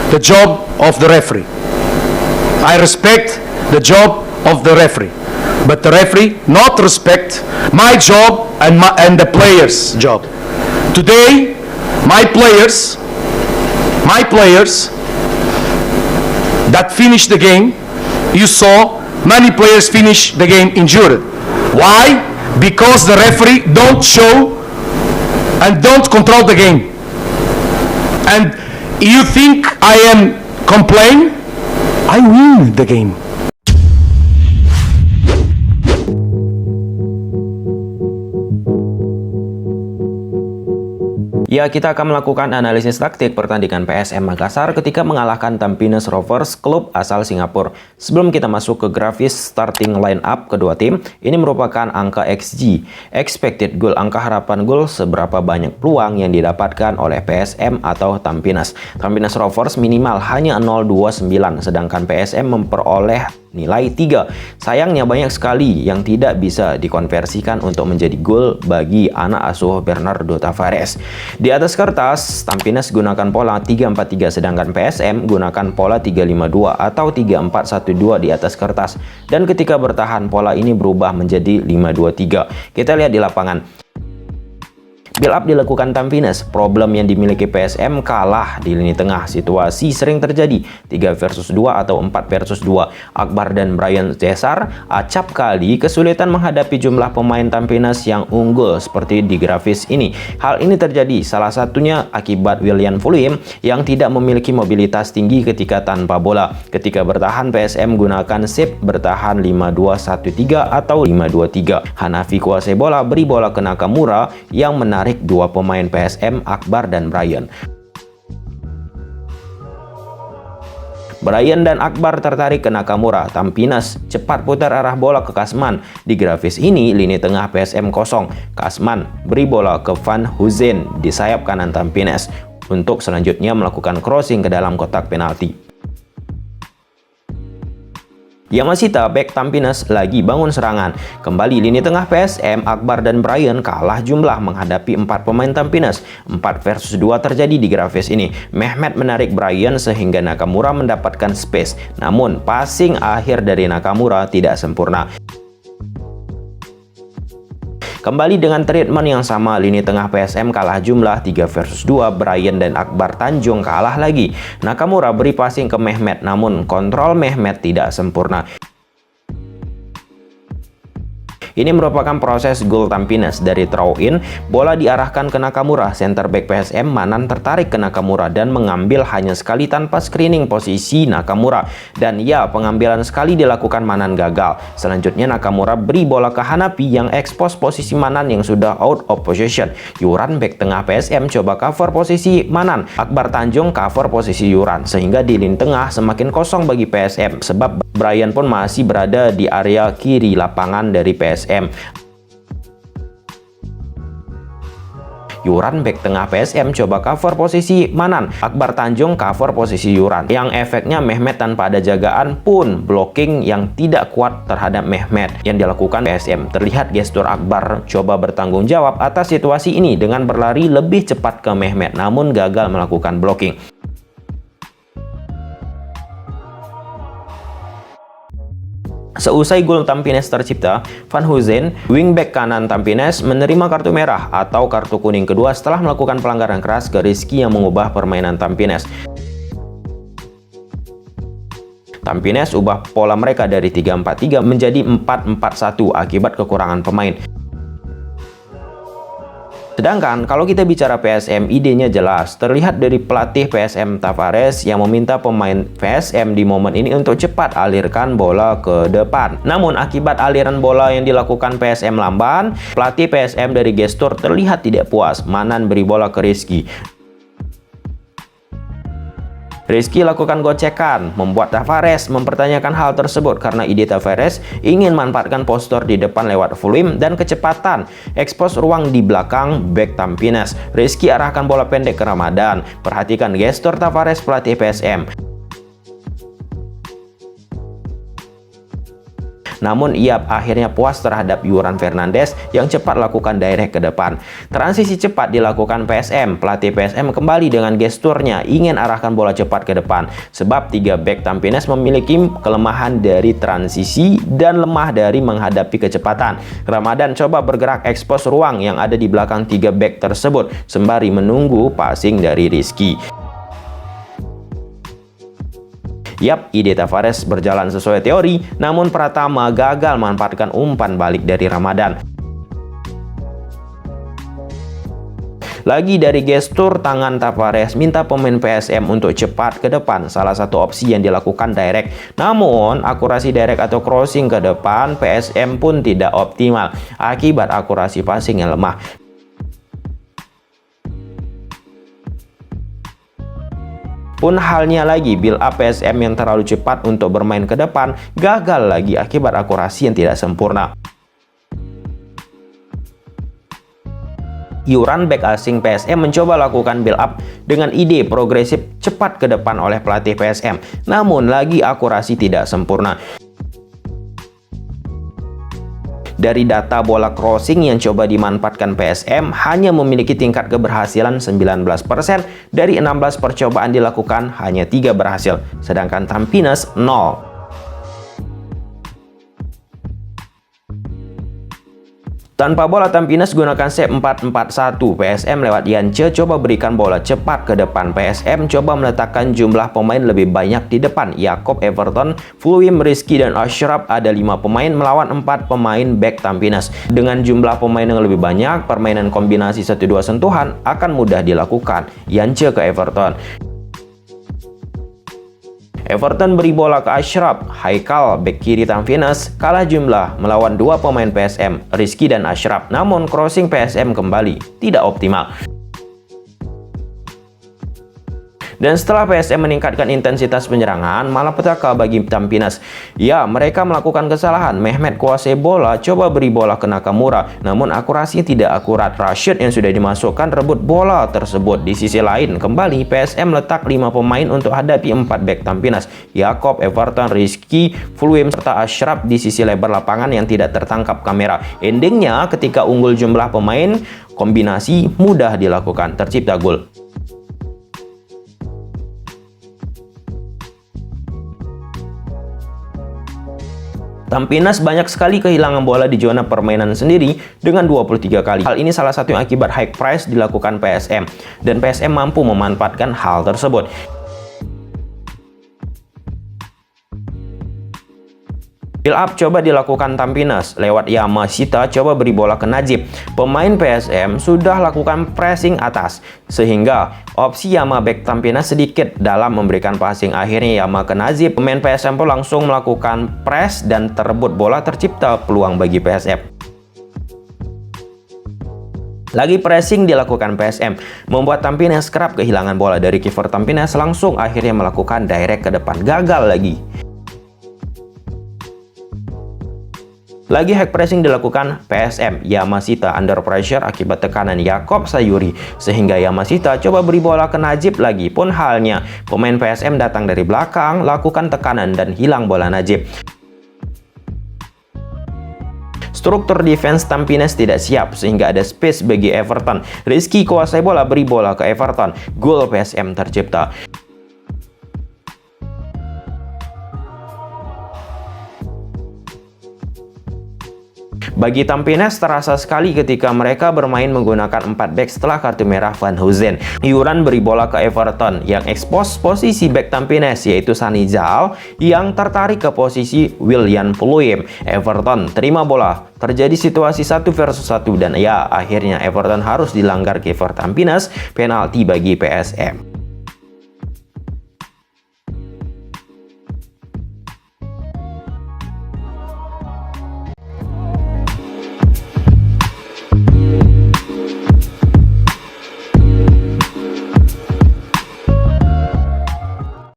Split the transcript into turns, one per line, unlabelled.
the job of the referee. I respect the job of the referee, but the referee not respect my job and the players' job. Today, my players that finished the game, you saw many players finish the game injured. Why? Because the referee don't show and don't control the game. And you think I am complain? I win the game.
Ya, kita akan melakukan analisis taktik pertandingan PSM Makassar ketika mengalahkan Tampines Rovers, klub asal Singapura. Sebelum kita masuk ke grafis starting line up kedua tim, ini merupakan angka XG, expected goal, angka harapan gol, seberapa banyak peluang yang didapatkan oleh PSM atau Tampines. Tampines Rovers minimal hanya 0,29, sedangkan PSM memperoleh nilai 3. Sayangnya banyak sekali yang tidak bisa dikonversikan untuk menjadi gol bagi anak asuh Bernardo Tavares. Di atas kertas, Tampines gunakan pola 3-4-3, sedangkan PSM gunakan pola 3-5-2 atau 3-4-1-2 di atas kertas. Dan ketika bertahan, pola ini berubah menjadi 5-2-3. Kita lihat di lapangan. Build up dilakukan Tampines, problem yang dimiliki PSM kalah di lini tengah. Situasi sering terjadi 3 versus 2 atau 4 versus 2. Akbar dan Brian Cesar acap kali kesulitan menghadapi jumlah pemain Tampines yang unggul seperti di grafis ini. Hal ini terjadi salah satunya akibat William Fulim yang tidak memiliki mobilitas tinggi ketika tanpa bola. Ketika bertahan, PSM gunakan shape bertahan 5-2-1-3 atau 5-2-3. Hanafi kuasai bola, beri bola ke Nakamura yang menarik dua pemain PSM, Akbar dan Brian. Brian dan Akbar tertarik ke Nakamura. Tampines cepat putar arah bola ke Kasman. Di grafis ini, lini tengah PSM kosong. Kasman beri bola ke Van Huizen di sayap kanan Tampines untuk selanjutnya melakukan crossing ke dalam kotak penalti. Yamasita, bek Tampines, lagi bangun serangan. Kembali lini tengah PSM, Akbar dan Brian kalah jumlah menghadapi 4 pemain Tampines. 4 versus 2 terjadi di grafis ini. Mehmet menarik Brian sehingga Nakamura mendapatkan space. Namun, passing akhir dari Nakamura tidak sempurna. Kembali dengan treatment yang sama, lini tengah PSM kalah jumlah 3 versus 2, Brian dan Akbar Tanjung kalah lagi. Nakamura beri passing ke Mehmet, namun kontrol Mehmet tidak sempurna. Ini merupakan proses gol Tampines. Dari throw in, bola diarahkan ke Nakamura. Center back PSM Manan tertarik ke Nakamura dan mengambil hanya sekali tanpa screening posisi Nakamura. Dan ya, pengambilan sekali dilakukan Manan gagal. Selanjutnya Nakamura beri bola ke Hanapi yang expose posisi Manan yang sudah out of possession. Yuran, back tengah PSM, coba cover posisi Manan. Akbar Tanjung cover posisi Yuran, sehingga di lini tengah semakin kosong bagi PSM sebab Brian pun masih berada di area kiri lapangan dari PSM. Yuran, bek tengah PSM, coba cover posisi Manan. Akbar Tanjung cover posisi Yuran. Yang efeknya Mehmet tanpa ada jagaan pun blocking yang tidak kuat terhadap Mehmet yang dilakukan PSM. Terlihat gestur Akbar coba bertanggung jawab atas situasi ini dengan berlari lebih cepat ke Mehmet, namun gagal melakukan blocking. Seusai gol Tampines tercipta, Van Huizen, wingback kanan Tampines, menerima kartu merah atau kartu kuning kedua setelah melakukan pelanggaran keras ke Rizky yang mengubah permainan Tampines. Tampines ubah pola mereka dari 3-4-3 menjadi 4-4-1 akibat kekurangan pemain. Sedangkan kalau kita bicara PSM, idenya jelas. Terlihat dari pelatih PSM Tavares yang meminta pemain PSM di momen ini untuk cepat alirkan bola ke depan. Namun akibat aliran bola yang dilakukan PSM lamban, pelatih PSM dari gestur terlihat tidak puas. Manan beri bola ke Rizky. Rizky lakukan gocekan, membuat Tavares mempertanyakan hal tersebut karena ide Tavares ingin manfaatkan postur di depan lewat volume dan kecepatan, expose ruang di belakang back Tampines. Rizky arahkan bola pendek ke Ramadan. Perhatikan gestur Tavares pelatih PSM. namun ia akhirnya puas terhadap Yuran Fernandes yang cepat lakukan direct ke depan. Transisi cepat dilakukan PSM. Pelatih PSM kembali dengan gesturnya ingin arahkan bola cepat ke depan, sebab 3 bek Tampines memiliki kelemahan dari transisi dan lemah dari menghadapi kecepatan. Ramadan coba bergerak ekspos ruang yang ada di belakang 3 bek tersebut sembari menunggu passing dari Rizky. Yap, ide Tavares berjalan sesuai teori, namun Pratama gagal memanfaatkan umpan balik dari Ramadan. Lagi dari gestur tangan Tavares minta pemain PSM untuk cepat ke depan, salah satu opsi yang dilakukan direct. Namun, akurasi direct atau crossing ke depan PSM pun tidak optimal akibat akurasi passing yang lemah. Pun halnya lagi, build up PSM yang terlalu cepat untuk bermain ke depan gagal lagi akibat akurasi yang tidak sempurna. Yuran bek asing PSM mencoba lakukan build up dengan ide progresif cepat ke depan oleh pelatih PSM, namun lagi akurasi tidak sempurna. Dari data bola crossing yang coba dimanfaatkan PSM hanya memiliki tingkat keberhasilan 19%, dari 16 percobaan dilakukan hanya 3 berhasil, sedangkan Tampines 0. Tanpa bola, Tampines gunakan set 4-4-1. PSM lewat Yance coba berikan bola cepat ke depan. PSM coba meletakkan jumlah pemain lebih banyak di depan. Yakob, Everton, Fluim, Rizky, dan Ashraf ada 5 pemain melawan 4 pemain back Tampines. Dengan jumlah pemain yang lebih banyak, permainan kombinasi 1-2 sentuhan akan mudah dilakukan. Yance ke Everton. Everton beri bola ke Ashraf. Haikal, bek kiri Tampines, kalah jumlah melawan 2 pemain PSM, Rizky dan Ashraf. Namun crossing PSM kembali tidak optimal. Dan setelah PSM meningkatkan intensitas penyerangan, malapetaka bagi Tampines. Ya, mereka melakukan kesalahan. Mehmet kuasai bola, coba beri bola ke Nakamura, namun akurasi tidak akurat. Rashid yang sudah dimasukkan rebut bola tersebut. Di sisi lain, kembali PSM letak 5 pemain untuk hadapi 4 bek Tampines. Yakob, Everton, Rizky, Fluim, serta Ashraf di sisi lebar lapangan yang tidak tertangkap kamera. Endingnya, ketika unggul jumlah pemain, kombinasi mudah dilakukan, tercipta gol. Tampines banyak sekali kehilangan bola di zona permainan sendiri dengan 23 kali. Hal ini salah satu yang akibat high press dilakukan PSM, dan PSM mampu memanfaatkan hal tersebut. Build up coba dilakukan Tampines lewat Yamashita coba beri bola ke Najib. Pemain PSM sudah lakukan pressing atas sehingga opsi Yama back Tampines sedikit dalam memberikan passing. Akhirnya Yama ke Najib. Pemain PSM pun langsung melakukan press dan terebut bola, tercipta peluang bagi PSM. Lagi pressing dilakukan PSM, membuat Tampines kerap kehilangan bola. Dari kiper Tampines langsung akhirnya melakukan direct ke depan, gagal lagi. Lagi hack pressing dilakukan PSM, Yamashita under pressure akibat tekanan Yakob Sayuri, sehingga Yamashita coba beri bola ke Najib lagi. Pun halnya, pemain PSM datang dari belakang, lakukan tekanan dan hilang bola Najib. Struktur defense Tampines tidak siap sehingga ada space bagi Everton. Rizky kuasai bola, beri bola ke Everton. Gol PSM tercipta. Bagi Tampines terasa sekali ketika mereka bermain menggunakan 4 back setelah kartu merah Van Huizen. Yuran beri bola ke Everton yang expose posisi back Tampines yaitu Sanizal yang tertarik ke posisi William Fluim. Everton terima bola. Terjadi situasi 1 versus 1 dan ya akhirnya Everton harus dilanggar kiper Tampines, penalti bagi PSM.